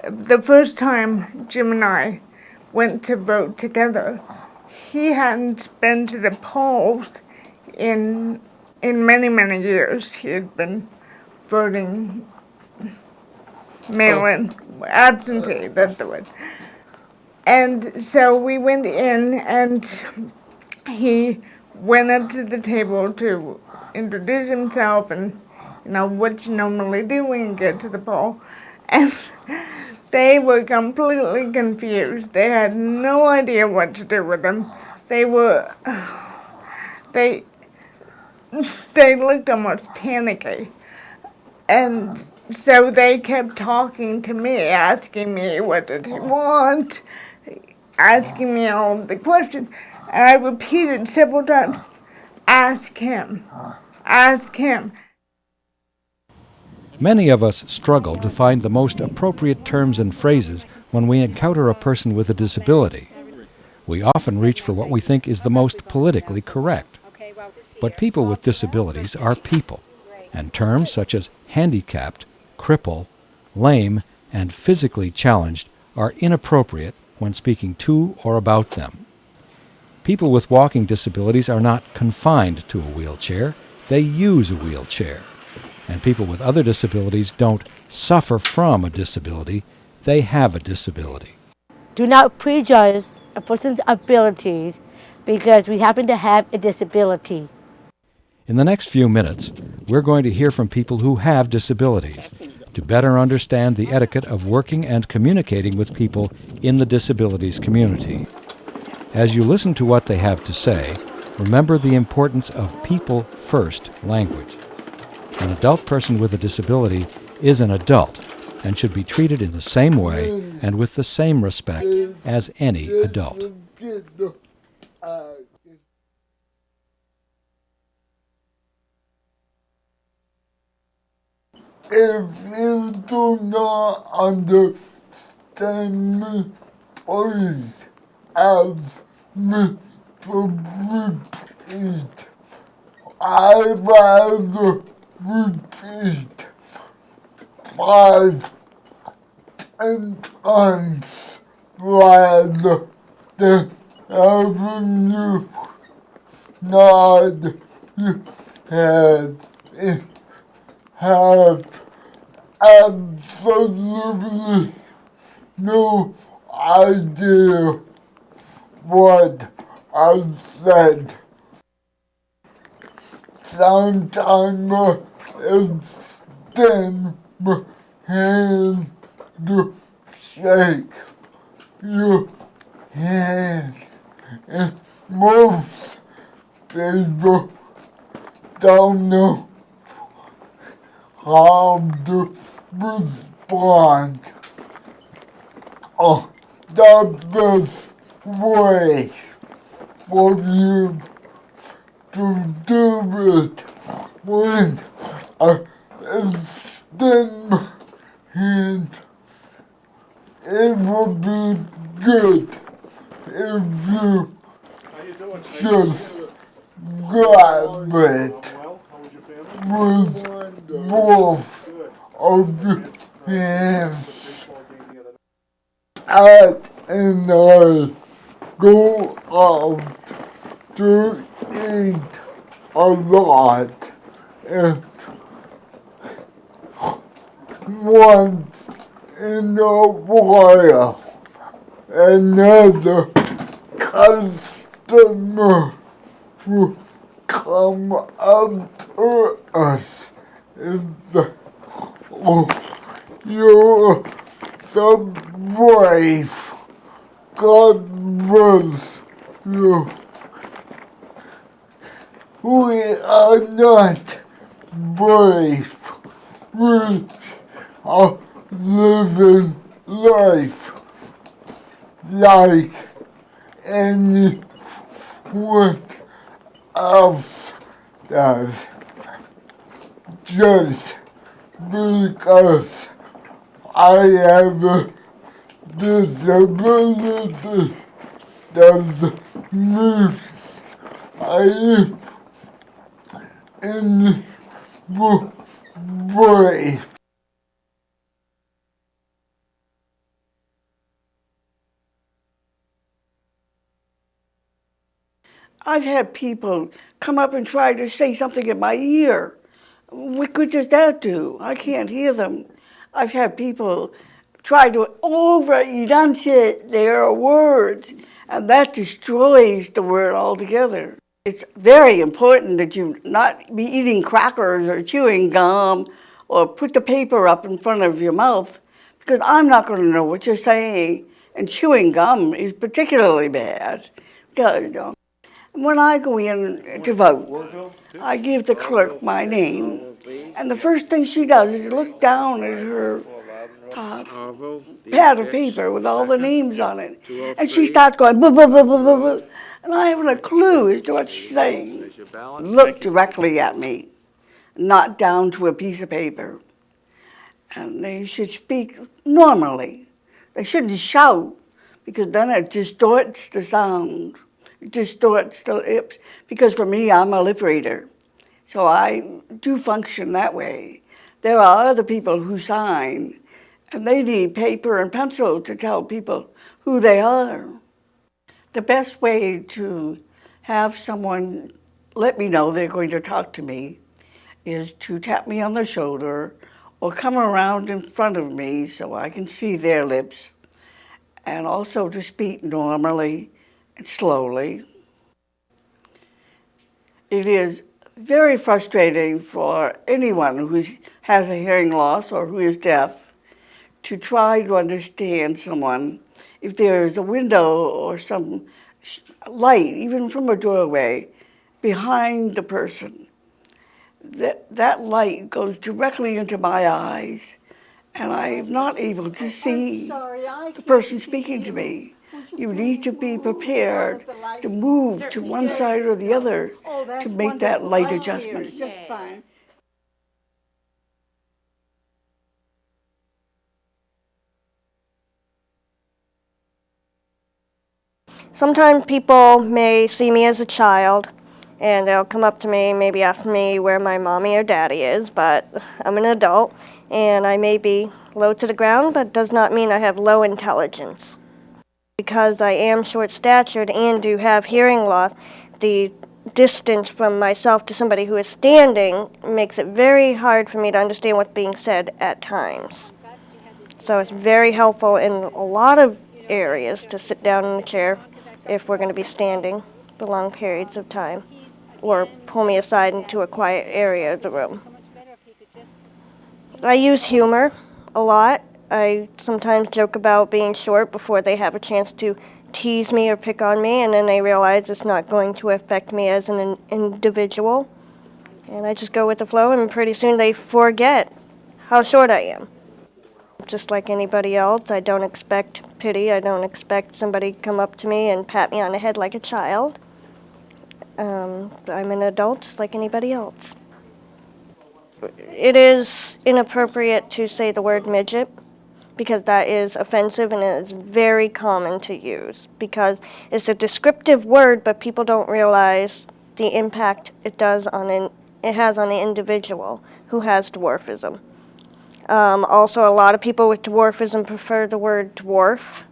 The first time Jim and I went to vote together, he hadn't been to the polls in many, many years. He had been voting mail-in, absentee, that's the word. And so we went in, and he went up to the table to introduce himself and, what you normally do when you get to the poll. And they were completely confused. They had no idea what to do with him. They were, they, they looked almost panicky. And so they kept talking to me, asking me what did he want, asking me all the questions. And I repeated several times, ask him, ask him. Many of us struggle to find the most appropriate terms and phrases when we encounter a person with a disability. We often reach for what we think is the most politically correct. But people with disabilities are people, and terms such as handicapped, cripple, lame, and physically challenged are inappropriate when speaking to or about them. People with walking disabilities are not confined to a wheelchair, they use a wheelchair. And people with other disabilities don't suffer from a disability, they have a disability. Do not prejudge a person's abilities because we happen to have a disability. In the next few minutes, we're going to hear from people who have disabilities to better understand the etiquette of working and communicating with people in the disabilities community. As you listen to what they have to say, remember the importance of people-first language. An adult person with a disability is an adult and should be treated in the same way and with the same respect as any adult. If you do not understand me, please ask me to repeat. I rather repeat 5, 10 times rather than having you nod your head and have absolutely no idea what I said. Sometimes extend my hand to shake your hand, and most people don't know how to respond. The best way for you to do it when I extend my hand, it would be good if you just grab it with both of your hands. And I go out to eat a lot, and once in a while another customer will come up to us and say, "Oh, you're so brave. God bless you." We are not brave. We are living life like anyone else does. Just because I have a disability doesn't mean I am brave. I've had people come up and try to say something in my ear. What good does that do? I can't hear them. I've had people try to over-enunciate their words, and that destroys the word altogether. It's very important that you not be eating crackers or chewing gum or put the paper up in front of your mouth, because I'm not going to know what you're saying. And chewing gum is particularly bad. Because, when I go in to vote, I give the clerk my name, and the first thing she does is look down at her pad of paper with all the names on it, and she starts going, blah, blah, blah, blah, blah, blah, and I haven't a clue as to what she's saying. Look directly at me, not down to a piece of paper. And they should speak normally. They shouldn't shout, because then it distorts the sound. It distorts the lips. Because for me, I'm a lip reader, so I do function that way. There are other people who sign, and they need paper and pencil to tell people who they are. The best way to have someone let me know they're going to talk to me is to tap me on the shoulder or come around in front of me so I can see their lips, and also to speak normally and slowly. It is very frustrating for anyone who has a hearing loss or who is deaf to try to understand someone. If there is a window or some light, even from a doorway, behind the person, that light goes directly into my eyes, and I'm not able to see the person speaking to me. You need to be prepared to move to one side or the other to make that light adjustment. Sometimes people may see me as a child, and they'll come up to me and maybe ask me where my mommy or daddy is, but I'm an adult, and I may be low to the ground, but does not mean I have low intelligence. Because I am short-statured and do have hearing loss, the distance from myself to somebody who is standing makes it very hard for me to understand what's being said at times. So it's very helpful in a lot of areas to sit down in a chair if we're going to be standing for long periods of time, or pull me aside into a quiet area of the room. I use humor a lot. I sometimes joke about being short before they have a chance to tease me or pick on me, and then they realize it's not going to affect me as an individual. And I just go with the flow, and pretty soon they forget how short I am. Just like anybody else, I don't expect pity. I don't expect somebody to come up to me and pat me on the head like a child. I'm an adult just like anybody else. It is inappropriate to say the word midget, because that is offensive and it is very common to use, because it's a descriptive word, but people don't realize the impact it has on the individual who has dwarfism. Also, a lot of people with dwarfism prefer the word dwarf.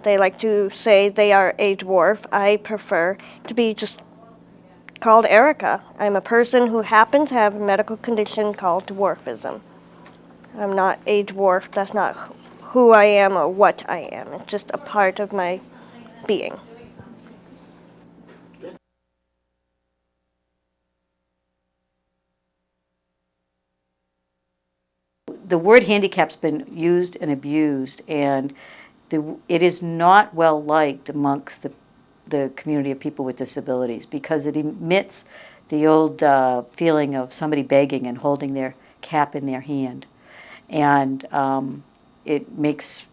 They like to say they are a dwarf. I prefer to be just called Erica. I'm a person who happens to have a medical condition called dwarfism. I'm not a dwarf. That's not who I am or what I am. It's just a part of my being. The word handicap's been used and abused, and it is not well liked amongst the community of people with disabilities, because it emits the old feeling of somebody begging and holding their cap in their hand. And it makes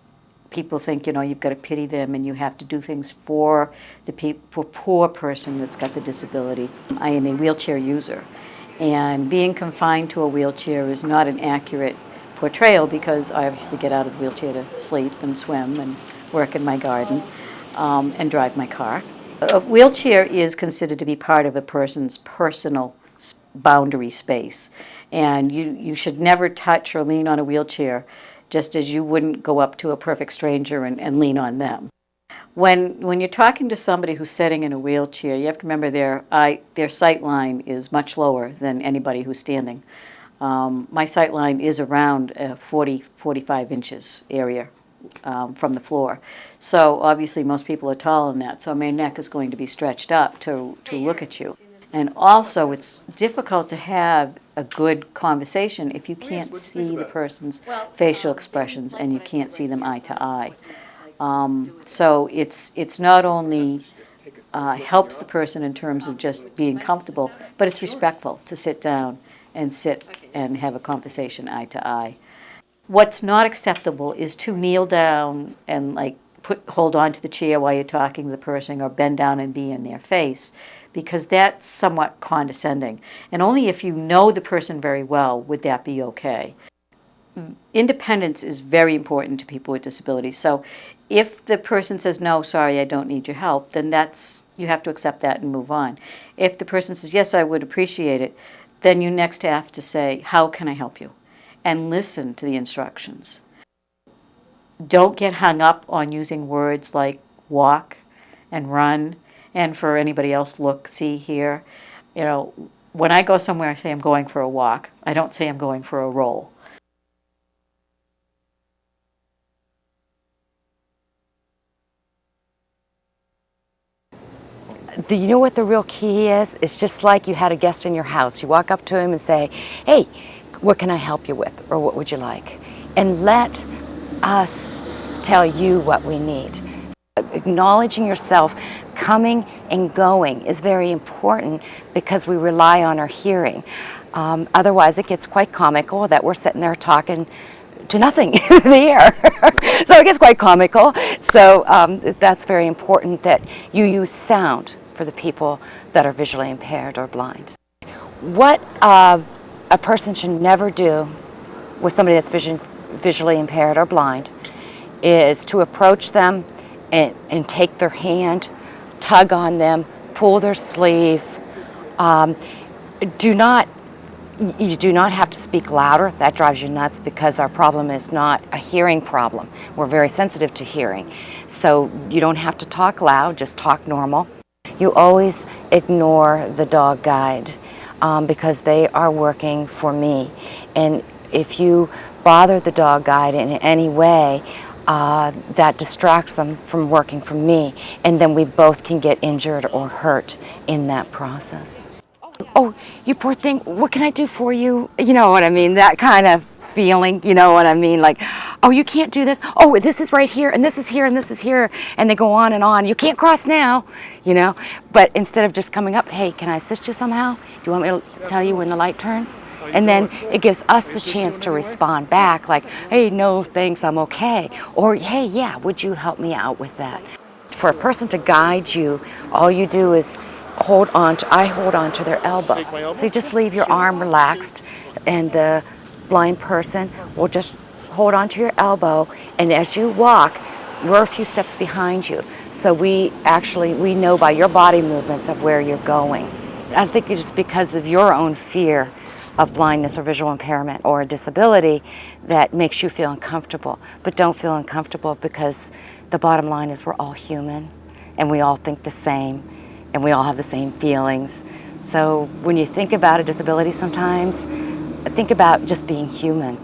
people think, you've got to pity them and you have to do things for the poor person that's got the disability. I am a wheelchair user, and being confined to a wheelchair is not an accurate portrayal, because I obviously get out of the wheelchair to sleep and swim and work in my garden and drive my car. A wheelchair is considered to be part of a person's personal boundary space, and you should never touch or lean on a wheelchair, just as you wouldn't go up to a perfect stranger and lean on them. When you're talking to somebody who's sitting in a wheelchair, you have to remember their sight line is much lower than anybody who's standing. My sight line is around 45 inches area from the floor. So obviously most people are taller than that, so my neck is going to be stretched up to look at you. And also, it's difficult to have a good conversation if you can't see the person's facial expressions and you can't see them eye to eye. So it's not only helps the person in terms of just being comfortable, but it's respectful to sit down and have a conversation eye to eye. What's not acceptable is to kneel down and like hold on to the chair while you're talking to the person, or bend down and be in their face, because that's somewhat condescending. And only if you know the person very well would that be okay. Independence is very important to people with disabilities. So if the person says, no, sorry, I don't need your help, then you have to accept that and move on. If the person says, yes, I would appreciate it, then you next have to say, how can I help you? And listen to the instructions. Don't get hung up on using words like walk and run, and for anybody else, look, see, hear. When I go somewhere, I say I'm going for a walk. I don't say I'm going for a roll. Do you know what the real key is? It's just like you had a guest in your house. You walk up to him and say, hey, what can I help you with? Or what would you like? And let us tell you what we need. Acknowledging yourself, coming and going is very important because we rely on our hearing. Otherwise, it gets quite comical that we're sitting there talking to nothing in the air. So it gets quite comical. So that's very important that you use sound for the people that are visually impaired or blind. What a person should never do with somebody that's visually impaired or blind is to approach them and take their hand, tug on them, pull their sleeve. You do not have to speak louder. That drives you nuts because our problem is not a hearing problem. We're very sensitive to hearing. So you don't have to talk loud, just talk normal. You always ignore the dog guide because they are working for me. And if you bother the dog guide in any way, that distracts them from working for me, and then we both can get injured or hurt in that process. Oh, you poor thing, what can I do for you? You know what I mean, that kind of feeling, you know what I mean, like, oh, you can't do this, oh, this is right here, and this is here, and this is here, and they go on and on, you can't cross now, you know, but instead of just coming up, hey, can I assist you somehow? Do you want me to tell you when the light turns? And then it gives us the chance to respond back, like, hey, no, thanks, I'm okay, or hey, yeah, would you help me out with that? For a person to guide you, all you do is I hold on to their elbow. So you just leave your arm relaxed, and the blind person will just hold on to your elbow, and as you walk, we're a few steps behind you. So we know by your body movements of where you're going. I think it's just because of your own fear of blindness or visual impairment or a disability that makes you feel uncomfortable. But don't feel uncomfortable, because the bottom line is we're all human and we all think the same and we all have the same feelings. So when you think about a disability sometimes, think about just being human.